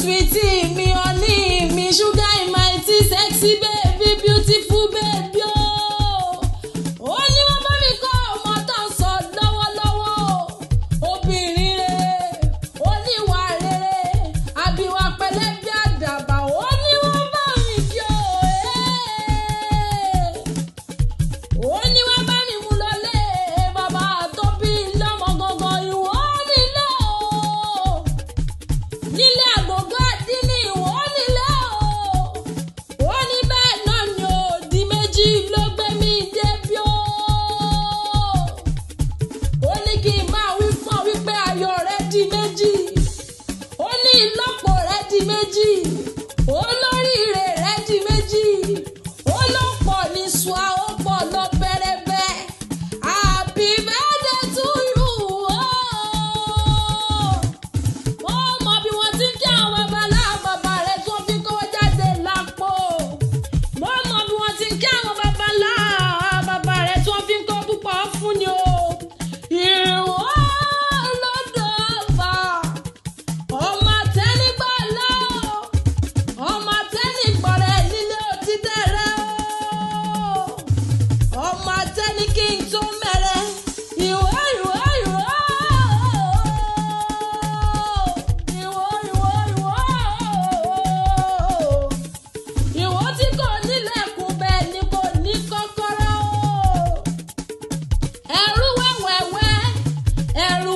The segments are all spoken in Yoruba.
sweetie, me honey, me sugar in my tea, sexy baby, beautiful baby. Ó ní wọ́n bá mi kọ́ ọmọ tó ń sọ lọ́wọ́lọ́wọ́. Obìnrin rere, oníwà rere, àbíwá pẹ̀lẹ́ bí àdàbà. Ó ní wọ́n bá mi kí o. Ó ní wọ́n bá mi mú lọlé bàbá tó bí lọ́mọ gangan ìwọ nílé o. Nílé àgógó àdínní ìwọ nílé o. Ó ní bẹ́ẹ̀ náà ni ó di méjì ló gbé mi débi o. Ó ní kí n máa wí fún ọ wípé ayọ̀ rẹ di méjì. Ó ní ìlọ́po rẹ di méjì. Olóríire rẹ di méjì. Ó ló pọ̀ ní ṣùá ó pọ̀ lọ bẹ́rẹ́bẹ́. Happy birthday to you. Ó mọ bí wọ́n ti ń kí àwọn bàbá rẹ̀ tí wọ́n fi ń kówó jáde lápò. Mo mọ bí wọ́n ti ń kí àwọn bàbá rẹ̀ tí wọ́n fi ń kó púpọ̀ fún ni o. Iwo Olodo Oba, ọmọ àtẹnigbọ́lá o, ọmọ àtẹnigbọ̀rẹ̀ nílé òtítẹ̀rẹ̀ o, ọmọ àtẹni kí n tó mẹ́rẹ̀. Ìwọ tí kò nílẹ̀kùn bẹ́ẹ̀ ni kò ní kọ́kọ́rọ́ o. Ẹ̀rù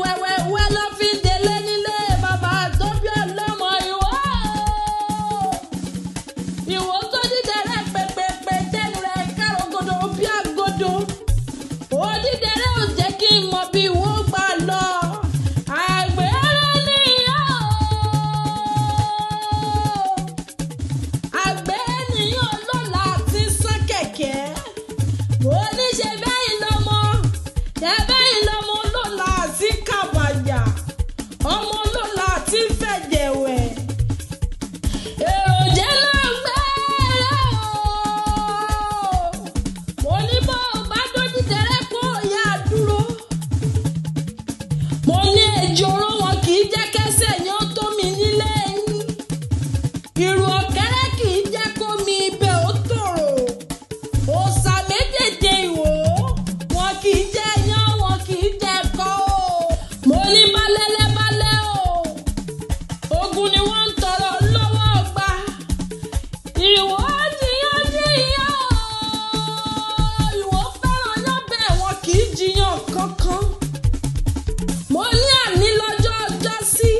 wẹ́wẹ́wẹ́ ló fi ń délé nílé bàbá tó bí ọlọ́mọ ìwọ tó dídẹ̀rẹ̀ pépépé tẹ́nu rẹ̀ károgodo bí àgodo. Ó dídẹ̀rẹ̀ ò jẹ́ kí n mọ bí ìwọ gbà lọ. Àgbèrè nìyàn o. Àgbèrè nìyàn lọ́la ti sán kẹ̀kẹ́. Mo ní ṣe bẹ́yìn lọ́mọ. Ṣe bẹ́yìn lọ́mọ lọ́la sí kàbàyà. Ọmọ lọ́la ti fẹ̀jẹ̀ wẹ̀. Èròjẹ́ náà gbẹ́rẹ́ o. Mo ní bó o bá dójú tẹ̀rẹ́ kó o yá dúró. Mo ní ejoro wọn kì í jẹ́ kẹ́sẹ̀ yẹn tó mi nílé yín. Ìrù ọ̀kẹ́rẹ́ kì í jẹ́ kó mi ibẹ̀ ó tòrò. Òòṣà méjèèjì ìwò wọn kì í jẹ́ yán wọn kì í jẹ́ kọ́ o. Mo ní balẹ̀ o. Ogun ni wọ́n ń tọrọ lọ́wọ́ ọgbà. Ìwọ jiyàn o. Ìwọ fẹ́ràn yán bẹ́ẹ̀ wọn kì í jiyàn kankan. Mo ní àní lọ́jọ́ ọjọ́ sí.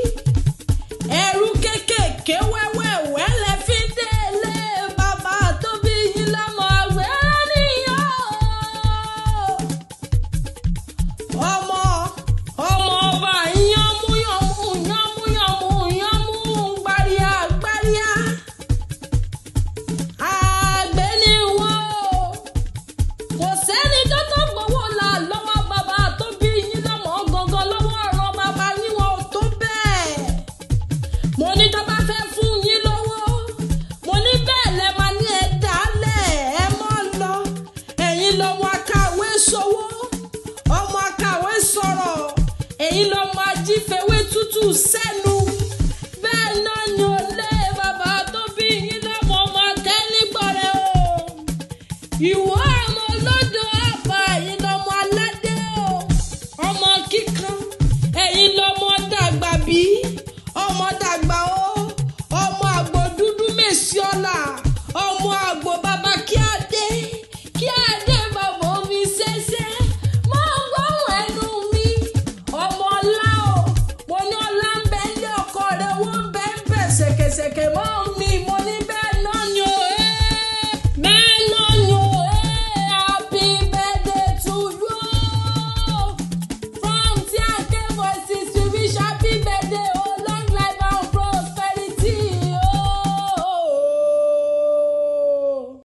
Ẹ̀rù kékèké wẹ́wẹ́wẹ́ lẹ fi ń délé bàbá tó bí yín lọ́mọ àgbẹ̀rẹ̀ nìyàn o. Ọmọ ọba yánmú gbáríà. Àgbẹ̀ ni wọ́n o. Kò sẹ́ni tó tó gbowó là lọ́wọ́ bàbá tó bí yín lọ́mọ gangan lọ́wọ́ ọ̀rọ̀ bàbá yín wọn ò tó bẹ́ẹ̀. Mo ní tó bá fẹ́ fún yín lówó. Mo ní bẹ́ẹ̀ lẹ máa ní ẹ dálẹ̀ ẹ mọ́ lọ. Ẹ̀yin lọ́mọ akàwé sowó. Ọmọ akàwé sọ̀rọ̀. Ẹ̀yin lọ́mọ ajífẹ́wé tútù sẹ́ni.